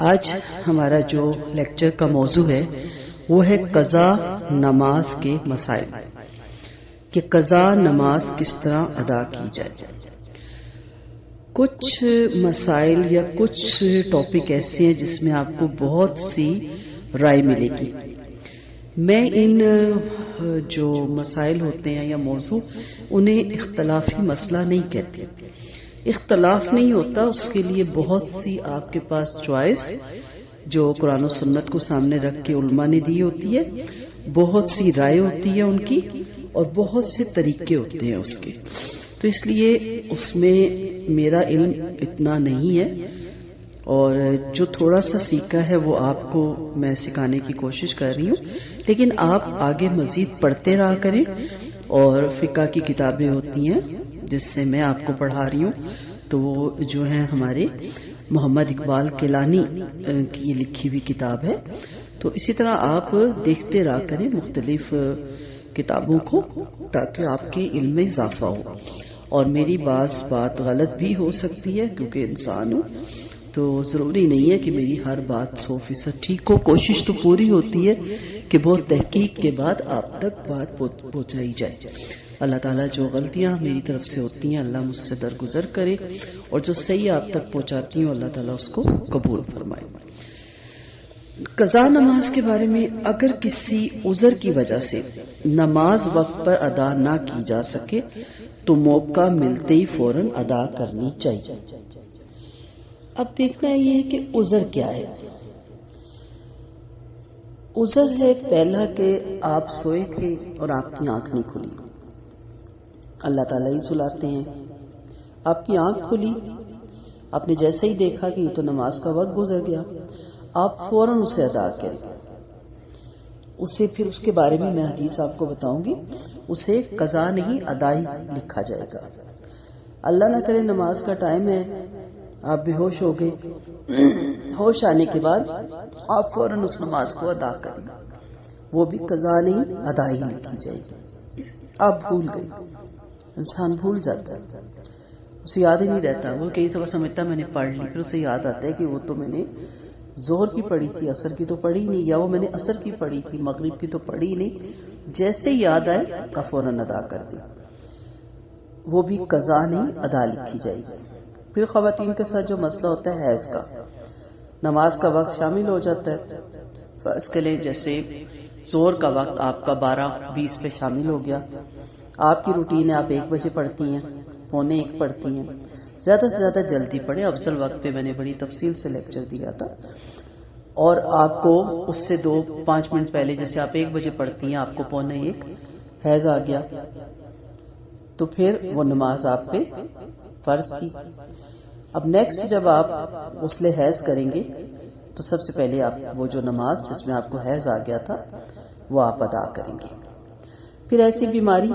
آج ہمارا جو لیکچر کا موضوع ہے وہ ہے قضا نماز کے مسائل، کہ قضا نماز کس طرح ادا کی جائے۔ کچھ مسائل یا کچھ ٹاپک ایسے ہیں جس میں آپ کو بہت سی رائے ملے گی۔ میں ان جو مسائل ہوتے ہیں یا موضوع انہیں اختلافی مسئلہ نہیں کہتی۔ اختلاف نہیں ہوتا، اس کے لیے بہت سی آپ کے پاس چوائس جو قرآن و سنت کو سامنے رکھ کے علماء نے دی ہوتی ہے، بہت سی رائے ہوتی ہے ان کی، اور بہت سے طریقے ہوتے ہیں اس کے۔ تو اس لیے اس میں میرا علم اتنا نہیں ہے، اور جو تھوڑا سا سیکھا ہے وہ آپ کو میں سکھانے کی کوشش کر رہی ہوں، لیکن آپ آگے مزید پڑھتے رہا کریں۔ اور فقہ کی کتابیں ہوتی ہیں جس سے میں آپ کو پڑھا رہی ہوں، تو وہ جو ہے ہمارے محمد اقبال کیلانی کی یہ لکھی ہوئی کتاب ہے۔ تو اسی طرح آپ دیکھتے رہا کریں مختلف کتابوں کو، تاکہ آپ کے علم میں اضافہ ہو۔ اور میری بات غلط بھی ہو سکتی ہے، کیونکہ انسان ہوں، تو ضروری نہیں ہے کہ میری ہر بات 100% ٹھیک ہو۔ کوشش تو پوری ہوتی ہے کہ بہت تحقیق کے بعد آپ تک بات پہنچائی جائے۔ اللہ تعالیٰ جو غلطیاں میری طرف سے ہوتی ہیں اللہ مجھ سے درگزر کرے، اور جو صحیح آپ تک پہنچاتی ہوں اللہ تعالیٰ اس کو قبول فرمائے۔ قضا نماز کے بارے میں، اگر کسی عذر کی وجہ سے نماز وقت پر ادا نہ کی جا سکے تو موقع ملتے ہی فوراً ادا کرنی چاہیے۔ اب دیکھنا یہ ہے کہ عذر کیا ہے۔ عذر ہے پہلا کہ آپ سوئے تھے اور آپ کی آنکھ نہیں کھلی، اللہ تعالیٰ ہی سلاتے ہیں۔ آپ کی آنکھ کھلی، آپ نے جیسے ہی دیکھا کہ یہ تو نماز کا وقت گزر گیا، آپ فوراً اسے ادا کریں۔ اسے پھر اس کے بارے میں حدیث آپ کو بتاؤں گی، اسے قضا نہیں ادائی لکھا جائے گا۔ اللہ نہ کرے نماز کا ٹائم ہے، آپ بے ہوش ہو گئے، ہوش آنے کے بعد آپ فوراً اس نماز کو ادا کریں، وہ بھی قضا نہیں ادائی لکھی جائے گی۔ آپ بھول گئے، انسان بھول جاتا ہے، اسے یاد ہی نہیں رہتا، وہ کئی دفعہ سمجھتا میں نے پڑھ لی، پھر اسے یاد آتا ہے کہ وہ تو میں نے ظہر کی پڑھی تھی، عصر کی تو پڑھی نہیں، یا وہ میں نے عصر کی پڑھی تھی مغرب کی تو پڑھی نہیں۔ جیسے یاد آئے آپ فوراً ادا کر دیں، وہ بھی قضا نہیں ادا لکھی جائے گی۔ پھر خواتین کے ساتھ جو مسئلہ ہوتا ہے حیض کا، نماز کا وقت شامل ہو جاتا ہے، فرض کے لیں جیسے ظہر کا وقت آپ کا 12:20 پہ شامل ہو گیا، آپ کی روٹین ہے آپ 1 بجے پڑھتی ہیں، 12:45 پڑھتی ہیں، زیادہ سے زیادہ جلدی پڑھیں۔ افضل وقت پہ میں نے بڑی تفصیل سے لیکچر دیا تھا، اور آپ کو اس سے 2-5 منٹ پہلے، جیسے آپ 1 بجے پڑھتی ہیں، آپ کو 12:45 حیض آ گیا، تو پھر وہ نماز آپ پہ فرض تھی۔ اب نیکسٹ جب آپ غسل حیض کریں گے تو سب سے پہلے آپ وہ جو نماز جس میں آپ کو حیض آ گیا تھا وہ آپ ادا کریں گے۔ پھر ایسی بیماری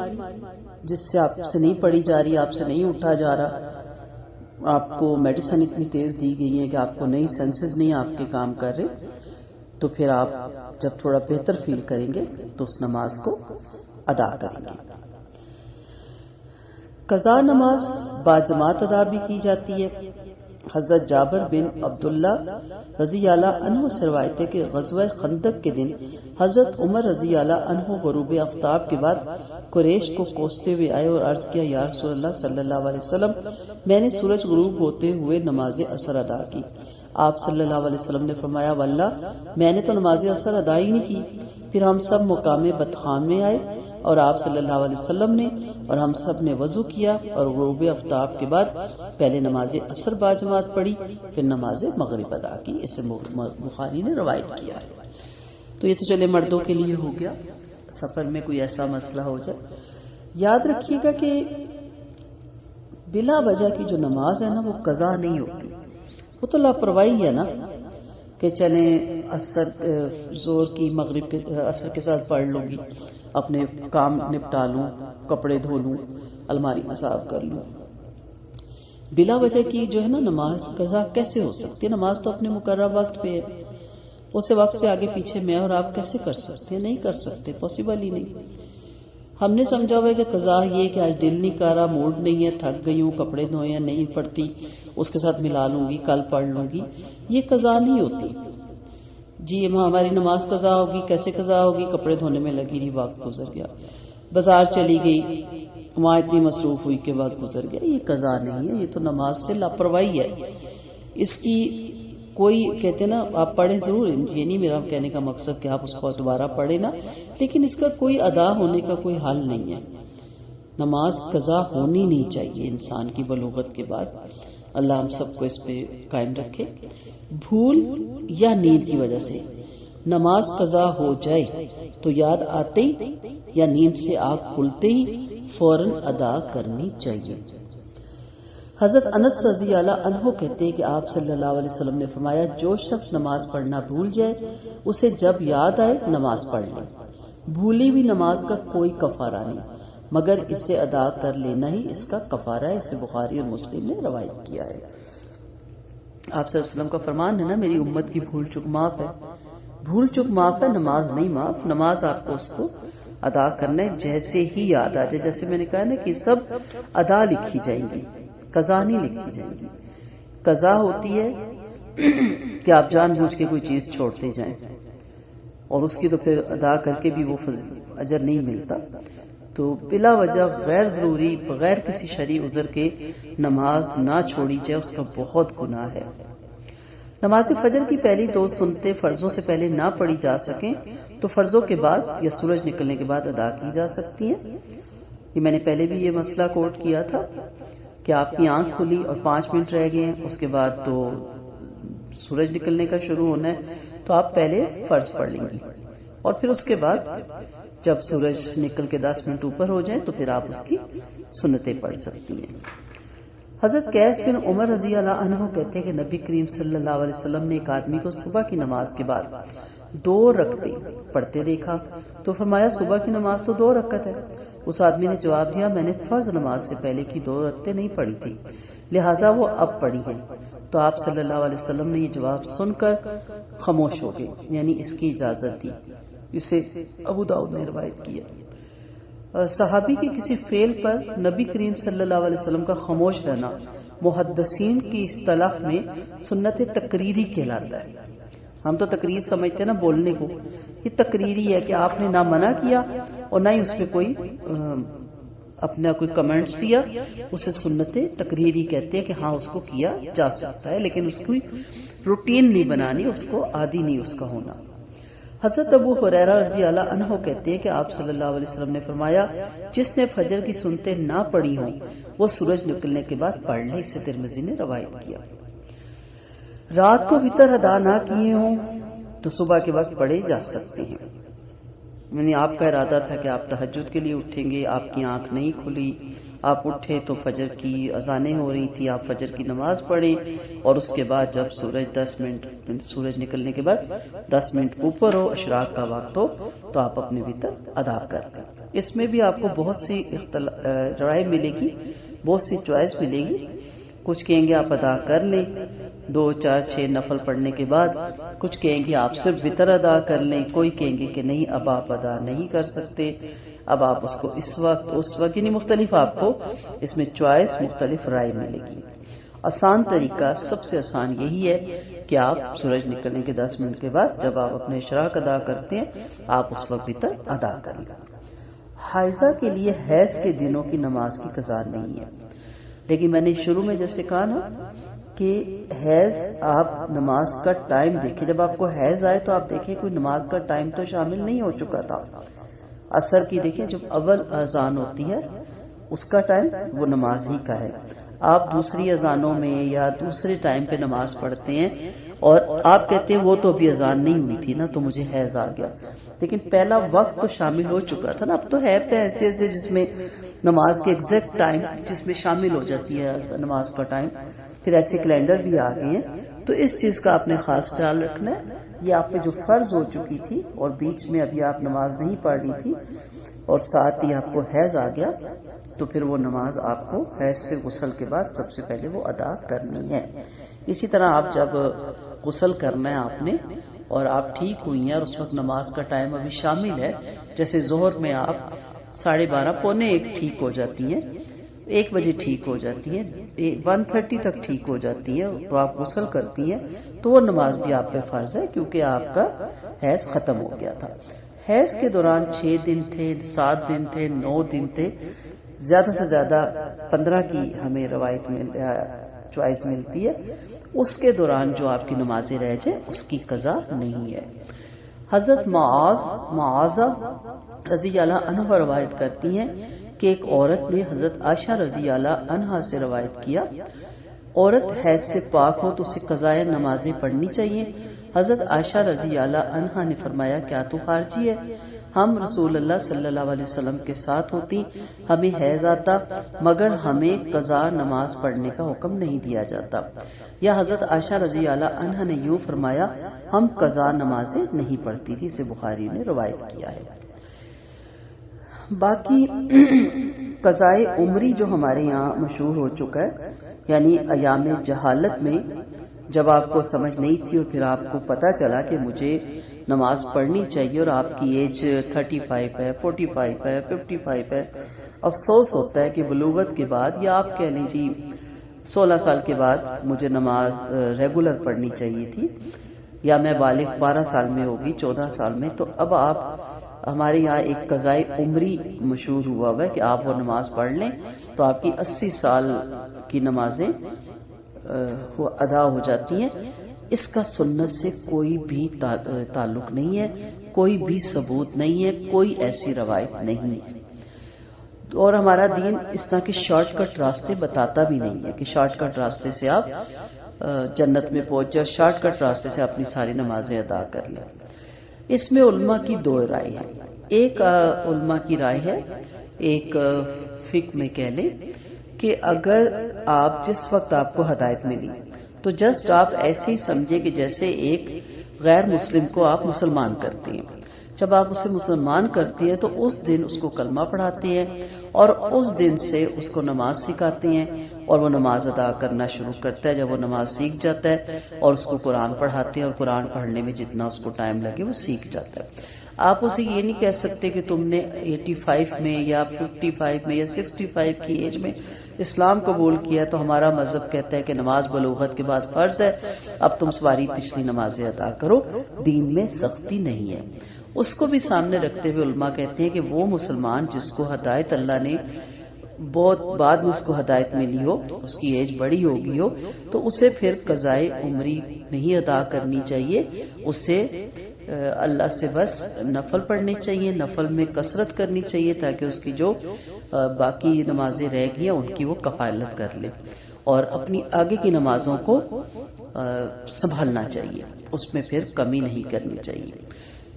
جس سے آپ سے نہیں پڑھی جا رہی، آپ سے نہیں اٹھا جا رہا، آپ کو میڈیسن اتنی تیز دی گئی ہے کہ آپ کو نئی سینسز نہیں آپ کے کام کر رہے، تو پھر آپ جب تھوڑا بہتر فیل کریں گے تو اس نماز کو ادا کریں گے۔ قضا نماز باجماعت ادا بھی کی جاتی ہے۔ حضرت جابر بن عبداللہ رضی اللہ عنہ سے روایت ہے کہ غزوہ خندق کے دن حضرت عمر رضی اللہ عنہ غروب آفتاب کے بعد قریش کو کوستے ہوئے آئے اور عرض کیا، یا رسول اللہ صلی اللہ علیہ وسلم، میں نے سورج غروب ہوتے ہوئے نماز عصر ادا کی۔ آپ صلی اللہ علیہ وسلم نے فرمایا، واللہ میں نے تو نماز عصر ادا ہی نہیں کی۔ پھر ہم سب مقام بطحان میں آئے اور آپ صلی اللہ علیہ وسلم نے اور ہم سب نے وضو کیا اور غروب آفتاب کے بعد پہلے نماز عصر باجماعت پڑھی، پھر نماز مغرب ادا کی۔ اسے بخاری نے روایت کیا ہے۔ تو یہ تو چلے مردوں کے لیے ہو گیا، سفر میں کوئی ایسا مسئلہ ہو جائے۔ یاد رکھیے گا کہ بلا وجہ کی جو نماز ہے نا وہ قضا نہیں ہوتی، وہ تو لاپرواہی ہے نا، کہ چلیں عصر ظہر کی مغرب کے عصر کے ساتھ پڑھ لوں گی، اپنے کام نپٹا لوں، کپڑے دھو لوں، الماری میں صاف کر لوں۔ بلا وجہ کی جو ہے نا نماز قضا کیسے ہو سکتی ہے؟ نماز تو اپنے مقررہ وقت پہ ہے، اسے وقت سے آگے پیچھے میں اور آپ کیسے کر سکتے ہیں؟ نہیں کر سکتے، پاسبل ہی نہیں۔ ہم نے سمجھا ہوا ہے کہ قضا یہ کہ آج دل نہیں کر رہا، موڈ نہیں ہے، تھک گئی ہوں، کپڑے دھوئے ہیں، نہیں پڑتی، اس کے ساتھ ملا لوں گی، کل پڑھ لوں گی. یہ قضا نہیں ہوتی جی. ہماری نماز قضا ہوگی، کیسے قضا ہوگی؟ کپڑے دھونے میں لگی رہی، وقت گزر گیا. بازار چلی گئی، وہاں اتنی مصروف ہوئی کہ وقت گزر گیا. یہ قضا نہیں ہے، یہ تو نماز سے لاپرواہی ہے. اس کی کوئی کہتے نا آپ پڑھیں ضرور، یہ نہیں میرا کہنے کا مقصد کہ آپ اس کو دوبارہ پڑھیں نا، لیکن اس کا کوئی ادا ہونے کا کوئی حل نہیں ہے. نماز قضا ہونی نہیں چاہیے انسان کی بلوغت کے بعد. اللہ ہم سب کو اس پہ قائم رکھے. بھول یا نیند کی وجہ سے نماز قضا ہو جائے تو یاد آتے ہی یا نیند سے آنکھ کھلتے ہی فوراً ادا کرنی چاہیے. حضرت انس رضی اللہ عنہ کہتے ہیں کہ آپ صلی اللہ علیہ وسلم نے فرمایا، جو شخص نماز پڑھنا بھول جائے اسے جب یاد آئے نماز پڑھ لے. بھولی ہوئی نماز کا کوئی کفارہ نہیں مگر اسے ادا کر لینا ہی اس کا کفارہ ہے. اسے بخاری اور مسلم نے روایت کیا ہے. آپ صلی اللہ علیہ وسلم کا فرمان ہے نا، میری امت کی بھول چک معاف ہے. بھول چک معاف ہے، نماز نہیں معاف. نماز آپ کو اس کو ادا کرنا ہے جیسے ہی یاد آ جائے. جیسے میں نے کہا نا کہ سب ادا لکھی جائیں گی، قضا نہیں لکھی جائیں گی. قضا ہوتی ہے کہ آپ جان بوجھ کے کوئی چیز چھوڑتے جائیں اور اس کی تو پھر ادا کر کے بھی وہ اجر نہیں ملتا. تو بلا وجہ غیر ضروری بغیر کسی شرعی عذر کے نماز نہ چھوڑی جائے، اس کا بہت گناہ ہے. نماز فجر کی پہلی 2 سنتیں فرضوں سے پہلے نہ پڑھی جا سکیں تو فرضوں کے بعد یا سورج نکلنے کے بعد ادا کی جا سکتی ہیں. یہ میں نے پہلے بھی یہ مسئلہ کوٹ کیا تھا کہ آپ کی آنکھ کھلی اور 5 منٹ رہ گئے ہیں، اس کے بعد تو سورج نکلنے کا شروع ہونا ہے، تو آپ پہلے فرض پڑھ لیں گی اور پھر اس کے بعد جب سورج نکل کے 10 منٹ اوپر ہو جائیں تو پھر آپ اس کی سنتیں پڑھ سکتی ہیں. حضرت قیس بن عمر رضی اللہ عنہ کہتے ہیں کہ نبی کریم صلی اللہ علیہ وسلم نے ایک آدمی کو صبح کی نماز کے بعد 2 رکعتیں پڑھتے دیکھا تو فرمایا، صبح کی نماز تو 2 رکعت ہے. اس آدمی نے جواب دیا، میں نے فرض نماز سے پہلے کی 2 رکعتیں نہیں پڑھی تھی، لہٰذا وہ اب پڑھی ہیں. تو آپ صلی اللہ علیہ وسلم نے یہ جواب سن کر خاموش ہو گئے، یعنی اس کی اجازت دی. اسے ابو داؤد نے روایت کیا. صحابی کے کسی فعل پر نبی کریم صلی اللہ علیہ وسلم کا خاموش رہنا محدثین کی اصطلاح میں سنت تقریری کہلاتا ہے. ہم تو تقریر سمجھتے ہیں نا بولنے کو، یہ تقریری ہے کہ آپ نے نہ منع کیا اور نہ ہی اس پہ کوئی اپنا کوئی کمنٹس دیا. اسے سنت تقریری کہتے ہیں کہ ہاں اس کو کیا جا سکتا ہے، لیکن اس کی روٹین نہیں بنانی، اس کو عادی نہیں اس کا ہونا. حضرت ابو ہریرہ رضی اللہ عنہ کہتے ہیں کہ آپ صلی اللہ علیہ وسلم نے فرمایا، جس نے فجر کی سنتیں نہ پڑھی ہوں وہ سورج نکلنے کے بعد پڑھ لے. اسے ترمذی نے روایت کیا. رات کو وتر ادا نہ کیے ہوں تو صبح کے وقت پڑھے جا سکتے ہیں. یعنی آپ کا ارادہ تھا کہ آپ تہجد کے لیے اٹھیں گے، آپ کی آنکھ نہیں کھلی، آپ اٹھے تو فجر کی اذانیں ہو رہی تھی، آپ فجر کی نماز پڑھیں اور اس کے بعد جب سورج نکلنے کے بعد 10 منٹ اوپر ہو، اشراق کا وقت ہو، تو آپ اپنے وتر ادا کر لیں. اس میں بھی آپ کو بہت سی رائے ملے گی، بہت سی چوائس ملے گی. کچھ کہیں گے آپ ادا کر لیں 2 4 6 نفل پڑھنے کے بعد، کچھ کہیں گے آپ صرف وتر ادا کر لیں، کوئی کہیں گے کہ نہیں اب آپ ادا نہیں کر سکتے، اب آپ اس کو اس وقت یعنی مختلف آپ کو اس میں چوائس مختلف رائے ملے گی. آسان طریقہ، سب سے آسان یہی ہے کہ آپ سورج نکلنے کے 10 منٹ کے بعد جب آپ اپنے اشراق ادا کرتے ہیں آپ اس وقت وتر ادا کر لیں. حائضہ کے لیے حیض کے دنوں کی نماز کی قضا نہیں ہے، لیکن میں نے شروع میں جیسے کہا نا کہ حیض آپ نماز کا ٹائم دیکھیں. جب آپ کو حیض آئے تو آپ دیکھیں کوئی نماز کا ٹائم تو شامل نہیں ہو چکا تھا. عصر کی دیکھیں جب اول اذان ہوتی ہے اس کا ٹائم وہ نماز ہی کا ہے. آپ دوسری اذانوں میں یا دوسرے ٹائم پہ نماز پڑھتے ہیں اور آپ کہتے ہیں وہ تو ابھی اذان نہیں ہوئی تھی نا تو مجھے حیض آ گیا، لیکن پہلا وقت تو شامل ہو چکا تھا نا. اب تو ہے پہ ایسے جس میں نماز کے ایگزیکٹ ٹائم جس میں شامل ہو جاتی ہے نماز کا ٹائم، پھر ایسے کیلنڈر بھی آ گئے ہیں. تو اس چیز کا آپ نے خاص خیال رکھنا ہے. یہ آپ پہ جو فرض ہو چکی تھی اور بیچ میں ابھی آپ نماز نہیں پڑھ رہی تھی اور ساتھ ہی آپ کو حیض آ گیا تو پھر وہ نماز آپ کو حیض سے غسل کے بعد سب سے پہلے وہ ادا کرنی ہے. اسی طرح آپ جب غسل کرنا ہے آپ نے اور آپ ٹھیک ہوئی ہیں اور اس وقت نماز کا ٹائم ابھی شامل ہے، جیسے ظہر میں آپ 12:30 پونے 1 ٹھیک ہو جاتی ہیں، 1 بجے ٹھیک ہو جاتی ہیں، 1:30 تک ٹھیک ہو جاتی ہیں، تو آپ غسل کرتی ہیں تو وہ نماز بھی آپ پہ فرض ہے، کیونکہ آپ کا حیض ختم ہو گیا تھا۔ حیض کے دوران 6 دن تھے، 7 دن تھے، 9 دن تھے، زیادہ سے زیادہ 15 کی ہمیں روایت میں چوائس ملتی ہے، اس کے دوران جو آپ کی نمازیں رہ جائے اس کی قضا نہیں ہے۔ حضرت معاذہ رضی اللہ عنہ روایت کرتی ہیں کہ ایک عورت نے حضرت عائشہ رضی اللہ عنہا سے روایت کیا، عورت حیض سے پاک ہو تو اسے قضائے نمازیں پڑھنی چاہیے۔ حضرت عائشہ رضی اللہ عنہا نے فرمایا، کیا تو خارجی ہے؟ ہم رسول اللہ صلی اللہ علیہ وسلم کے ساتھ ہوتی، ہمیں حیض آتا مگر ہمیں قضا نماز پڑھنے کا حکم نہیں دیا جاتا۔ یا حضرت عائشہ رضی اللہ عنہا نے یوں فرمایا، ہم قضا نمازیں نہیں پڑھتی تھی، اسے بخاری نے روایت کیا ہے۔ باقی قضائے عمری جو ہمارے یہاں مشہور ہو چکا ہے، یعنی ایام جہالت میں جب آپ کو سمجھ نہیں تھی اور پھر آپ کو پتا چلا کہ مجھے نماز پڑھنی چاہیے اور آپ کی ایج 35 ہے، 45 ہے، 55 ہے، افسوس ہوتا ہے کہ بلوغت کے بعد یا آپ کہہ لیں جی 16 سال کے بعد مجھے نماز ریگولر پڑھنی چاہیے تھی، یا میں بالغ 12 سال میں ہوگی، 14 سال میں، تو اب آپ ہمارے یہاں ایک قضائے عمری مشہور ہوا ہے کہ آپ وہ نماز پڑھ لیں تو آپ کی 80 سال کی نمازیں ادا ہو جاتی ہیں۔ اس کا سنت سے کوئی بھی تعلق نہیں ہے، کوئی بھی ثبوت نہیں ہے، کوئی ایسی روایت نہیں ہے، اور ہمارا دین اس طرح کے شارٹ کٹ راستے بتاتا بھی نہیں ہے کہ شارٹ کٹ راستے سے آپ جنت میں پہنچ جائے، شارٹ کٹ راستے سے اپنی ساری نمازیں ادا کر لیں۔ اس میں علماء کی 2 رائے ہیں، ایک علماء کی رائے ہے، ایک فقہ میں کہہ لیں کہ اگر آپ جس وقت آپ کو ہدایت ملی تو جسٹ آپ ایسے ہی سمجھے کہ جیسے ایک غیر مسلم کو آپ مسلمان کرتے ہیں، جب آپ اسے مسلمان کرتے ہیں تو اس دن اس کو کلمہ پڑھاتے ہیں اور اس دن سے اس کو نماز سکھاتے ہیں اور وہ نماز ادا کرنا شروع کرتا ہے۔ جب وہ نماز سیکھ جاتا ہے اور اس کو قرآن پڑھاتے ہیں اور قرآن پڑھنے میں جتنا اس کو ٹائم لگے وہ سیکھ جاتا ہے۔ آپ اسے یہ نہیں کہہ سکتے کہ تم نے 85 میں یا 55 میں یا 65 کی ایج میں اسلام قبول کیا تو ہمارا مذہب کہتا ہے کہ نماز بلوغت کے بعد فرض ہے، اب تم ساری پچھلی نمازیں ادا کرو، دین میں سختی نہیں ہے۔ اس کو بھی سامنے رکھتے ہوئے علماء کہتے ہیں کہ وہ مسلمان جس کو ہدایت اللہ نے بہت بعد میں اس کو ہدایت ملی ہو، اس کی ایج بڑی ہوگی ہو، تو اسے پھر قضائے عمری نہیں ادا کرنی چاہیے، اسے اللہ سے بس نفل پڑھنے چاہیے، نفل میں کثرت کرنی چاہیے تاکہ اس کی جو باقی نمازیں رہ گئی ہیں ان کی وہ کفالت کر لے، اور اپنی آگے کی نمازوں کو سنبھالنا چاہیے، اس میں پھر کمی نہیں کرنی چاہیے۔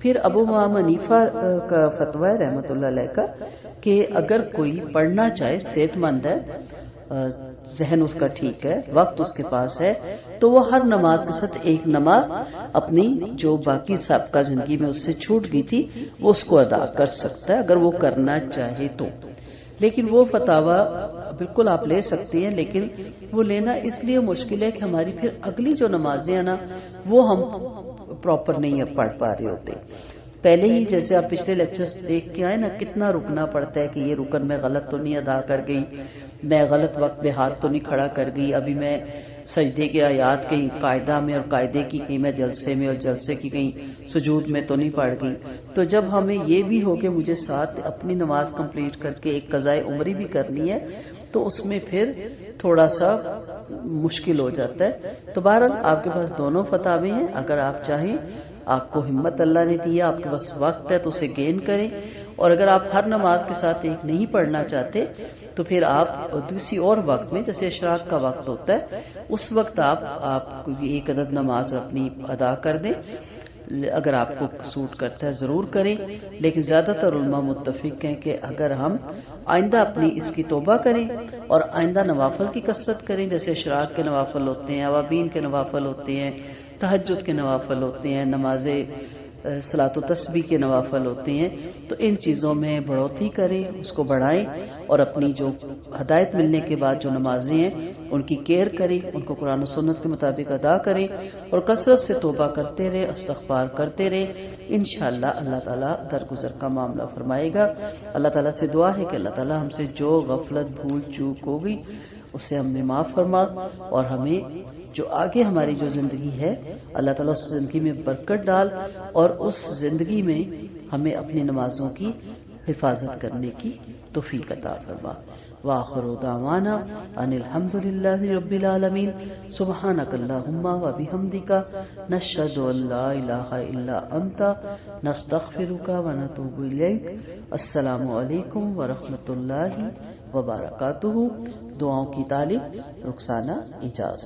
پھر ابو امام حنیفہ کا فتویٰ ہے رحمۃ اللہ علیہ کا کہ اگر کوئی پڑھنا چاہے، صحت مند ہے، ذہن اس کا ٹھیک ہے، وقت اس کے پاس ہے، تو وہ ہر نماز کے ساتھ ایک نماز اپنی جو باقی سابقہ زندگی میں اس سے چھوٹ گئی تھی وہ اس کو ادا کر سکتا ہے اگر وہ کرنا چاہے تو۔ لیکن وہ فتاویٰ بالکل آپ لے سکتے ہیں، لیکن وہ لینا اس لیے مشکل ہے کہ ہماری پھر اگلی جو نمازیں ہیں نا وہ ہم پراپر نہیں پڑھ پا رہے ہوتے۔ پہلے ہی جیسے آپ پچھلے لیکچرز دیکھ کے آئے نا، کتنا رکنا پڑتا ہے کہ یہ رکن میں غلط تو نہیں ادا کر گئی، میں غلط وقت پہ ہاتھ تو نہیں کھڑا کر گئی، ابھی میں سجدے کی آیات کہیں قاعدہ میں اور قاعدے کی کہیں میں جلسے میں اور جلسے کی کہیں سجود میں تو نہیں پڑھ گئی۔ تو جب ہمیں یہ بھی ہو کہ مجھے ساتھ اپنی نماز کمپلیٹ کر کے ایک قضائے عمری بھی کرنی ہے تو اس میں پھر تھوڑا سا مشکل ہو جاتا ہے۔ تو بہرحال آپ کے پاس دونوں فتاوی ہیں، اگر آپ چاہیں، آپ کو ہمت اللہ نے دیا، آپ کے پاس وقت ہے تو اسے گین کریں، اور اگر آپ ہر نماز کے ساتھ ایک نہیں پڑھنا چاہتے تو پھر آپ کسی اور وقت میں، جیسے اشراق کا وقت ہوتا ہے، اس وقت آپ ایک عدد نماز اپنی ادا کر دیں، اگر آپ کو سوٹ کرتا ہے ضرور کریں۔ لیکن زیادہ تر علماء متفق ہیں کہ اگر ہم آئندہ اپنی اس کی توبہ کریں اور آئندہ نوافل کی کثرت کریں، جیسے اشراق کے نوافل ہوتے ہیں، اوابین کے نوافل ہوتے ہیں، تہجد کے نوافل ہوتے ہیں، نماز صلاۃ و تسبیح کے نوافل ہوتے ہیں، تو ان چیزوں میں بڑھوتری کریں، اس کو بڑھائیں، اور اپنی جو ہدایت ملنے کے بعد جو نمازیں ہیں ان کی کیئر کریں، ان کو قرآن و سنت کے مطابق ادا کریں، اور کثرت سے توبہ کرتے رہیں، استغفار کرتے رہیں۔ انشاءاللہ اللہ تعالیٰ درگزر کا معاملہ فرمائے گا۔ اللہ تعالیٰ سے دعا ہے کہ اللہ تعالیٰ ہم سے جو غفلت، بھول چوک ہوگی اسے ہمیں معاف فرما، اور ہمیں جو آگے ہماری جو زندگی ہے اللہ تعالیٰ اس زندگی میں برکت ڈال، اور اس زندگی میں ہمیں اپنی نمازوں کی حفاظت کرنے کی توفیق عطا فرما۔ وآخر دعوانا ان الحمد للہ رب العالمین۔ سبحانک اللہم و بحمدک، نشہد ان لا الہ الا انت، نستغفرک و نتوب الیک۔ السلام علیکم ورحمۃ اللہ وبرکاتہ۔ دعاؤں کی طالب رخسانہ اجاز۔